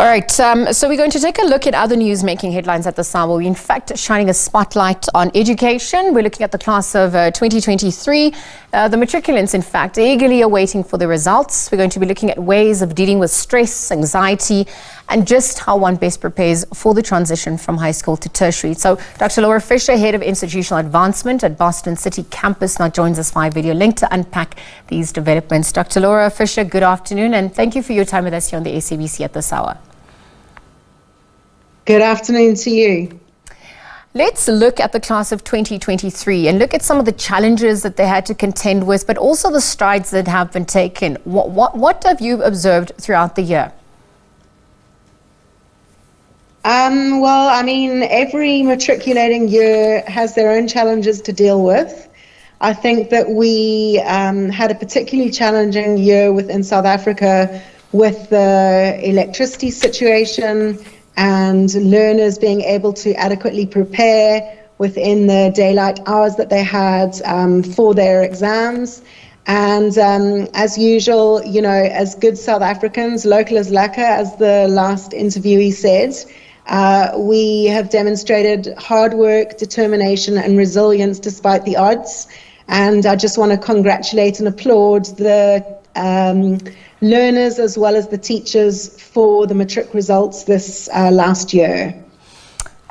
All right, so we're going to take a look at other news making headlines at this hour. We're in fact shining a spotlight on education. We're looking at the class of 2023. The matriculants, in fact, eagerly awaiting for the results. We're going to be looking at ways of dealing with stress, anxiety, and just how one best prepares for the transition from high school to tertiary. So Dr. Laura Fisher, Head of Institutional Advancement at Boston City Campus, now joins us via video link to unpack these developments. Dr. Laura Fisher, good afternoon, and thank you for your time with us here on the SABC at this hour. Good afternoon to you. Let's look at the class of 2023 and look at some of the challenges that they had to contend with, but also the strides that have been taken. What have you observed throughout the year? Well, I mean, every matriculating year has their own challenges to deal with. I think that we had a particularly challenging year within South Africa with the electricity situation and learners being able to adequately prepare within the daylight hours that they had for their exams. And as usual, you know, as good South Africans, local is lekker, as the last interviewee said, we have demonstrated hard work, determination and resilience despite the odds. And I just want to congratulate and applaud the learners as well as the teachers for the matric results this last year.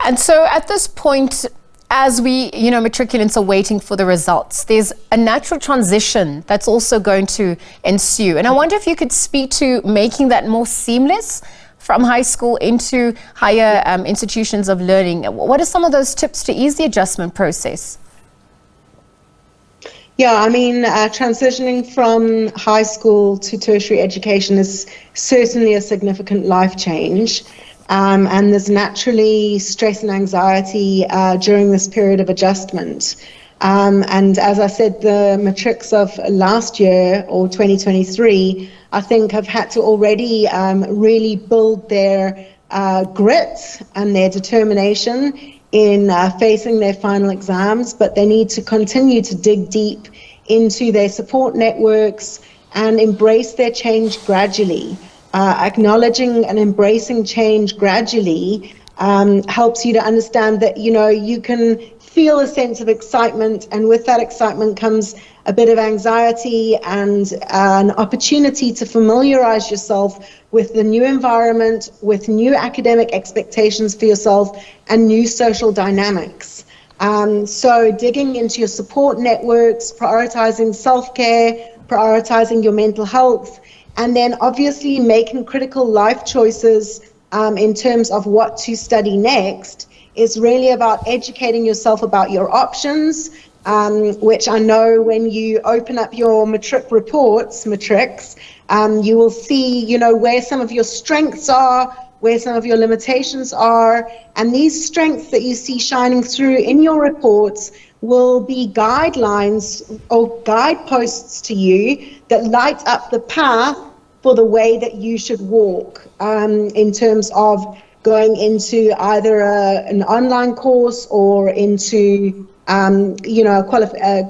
And so at this point, as we, matriculants are waiting for the results, there's a natural transition that's also going to ensue. And I wonder if you could speak to making that more seamless from high school into higher institutions of learning. What are some of those tips to ease the adjustment process? Yeah, I mean, transitioning from high school to tertiary education is certainly a significant life change. And there's naturally stress and anxiety during this period of adjustment. And as I said, the matrics of last year, or 2023, I think have had to already really build their grit and their determination in facing their final exams, but they need to continue to dig deep into their support networks and embrace their change gradually. Acknowledging and embracing change gradually helps you to understand that, you can feel a sense of excitement, and with that excitement comes a bit of anxiety and an opportunity to familiarize yourself with the new environment, with new academic expectations for yourself and new social dynamics. So digging into your support networks, prioritizing self-care, prioritizing your mental health, and then obviously making critical life choices in terms of what to study next is really about educating yourself about your options, which I know when you open up your matrics, you will see, where some of your strengths are, where some of your limitations are, and these strengths that you see shining through in your reports will be guidelines or guideposts to you that light up the path for the way that you should walk in terms of going into either an online course or into a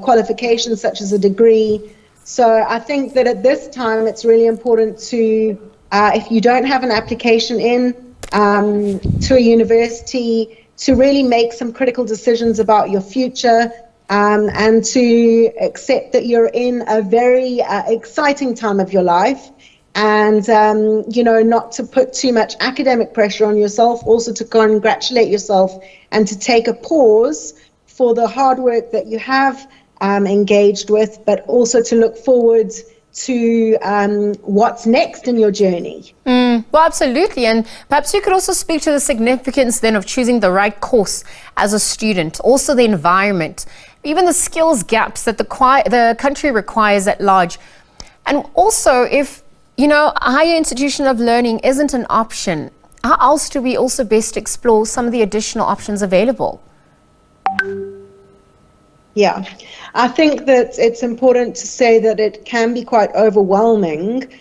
qualification such as a degree. So I think that at this time it's really important to, if you don't have an application in to a university, to really make some critical decisions about your future and to accept that you're in a very exciting time of your life. And, not to put too much academic pressure on yourself, also to congratulate yourself and to take a pause for the hard work that you have engaged with, but also to look forward to what's next in your journey. Well, absolutely. And perhaps you could also speak to the significance then of choosing the right course as a student, also the environment, even the skills gaps that the country requires at large. And also, if a higher institution of learning isn't an option, how else do we also best explore some of the additional options available? Yeah, I think that it's important to say that it can be quite overwhelming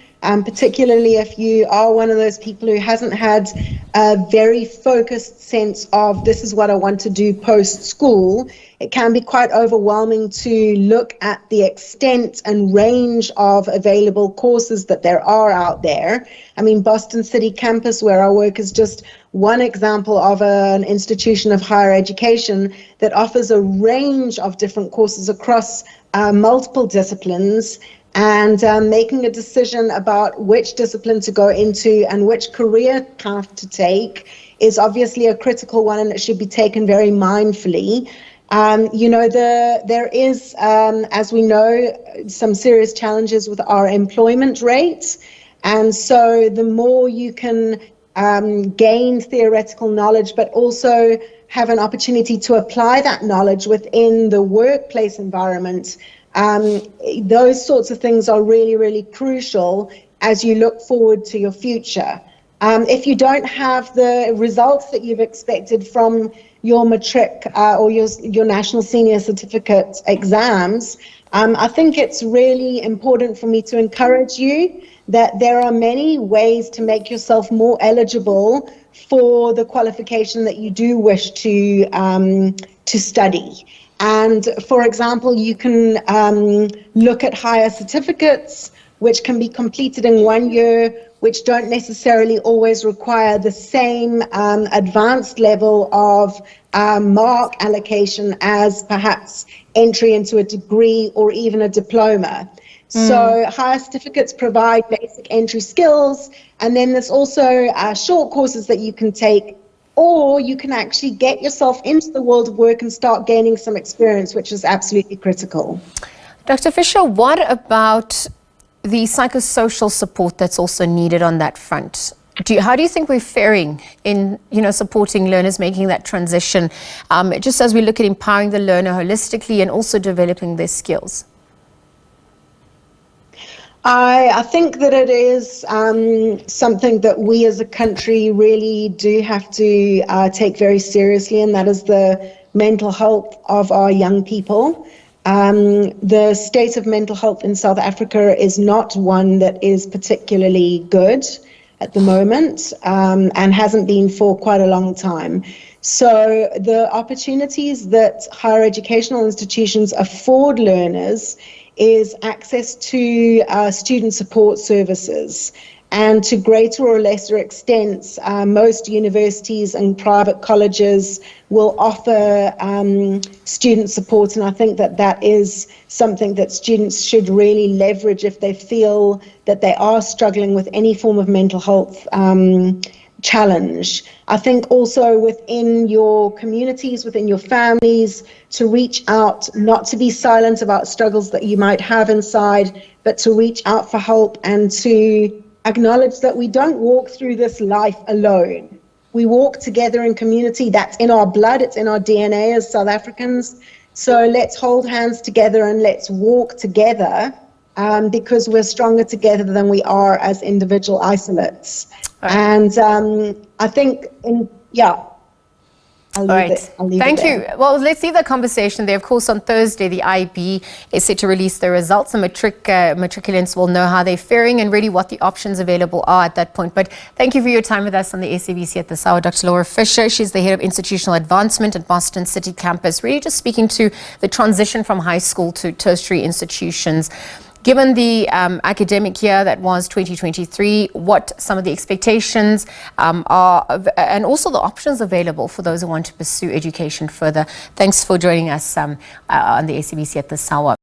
particularly if you are one of those people who hasn't had a very focused sense of this is what I want to do post-school. It can be quite overwhelming to look at the extent and range of available courses that there are out there. I mean, Boston City campus, where I work, is just one example of an institution of higher education that offers a range of different courses across multiple disciplines, and making a decision about which discipline to go into and which career path to take is obviously a critical one, and it should be taken very mindfully. There is, as we know, some serious challenges with our employment rates, and so the more you can gain theoretical knowledge, but also have an opportunity to apply that knowledge within the workplace environment, those sorts of things are really, really crucial as you look forward to your future. If you don't have the results that you've expected from your matric or your national senior certificate exams, I think it's really important for me to encourage you that there are many ways to make yourself more eligible for the qualification that you do wish to study. And for example, you can look at higher certificates, which can be completed in 1 year, which don't necessarily always require the same advanced level of mark allocation as perhaps entry into a degree or even a diploma. So higher certificates provide basic entry skills, and then there's also short courses that you can take, or you can actually get yourself into the world of work and start gaining some experience, which is absolutely critical. Dr. Fisher, what about the psychosocial support that's also needed on that front? How do you think we're faring in, supporting learners making that transition, just as we look at empowering the learner holistically and also developing their skills? I think that it is something that we as a country really do have to take very seriously, and that is the mental health of our young people. The state of mental health in South Africa is not one that is particularly good at the moment, and hasn't been for quite a long time. So the opportunities that higher educational institutions afford learners is access to student support services. And to greater or lesser extents, most universities and private colleges will offer student support, and I think that that is something that students should really leverage if they feel that they are struggling with any form of mental health challenge. I think also within your communities, within your families, to reach out, not to be silent about struggles that you might have inside, but to reach out for help and to acknowledge that we don't walk through this life alone. We walk together in community. That's in our blood, it's in our DNA as South Africans. So let's hold hands together and let's walk together, because we're stronger together than we are as individual isolates. Right. And I think, I'll leave it there. Thank you. Well, let's leave that conversation there. Of course, on Thursday, the IB is set to release the results. The matriculants will know how they're faring and really what the options available are at that point. But thank you for your time with us on the SABC at this hour. Dr. Laura Fisher, she's the head of institutional advancement at Boston City campus, really just speaking to the transition from high school to tertiary institutions. Given the academic year that was 2023, what some of the expectations are, and also the options available for those who want to pursue education further. Thanks for joining us on the SABC at this hour.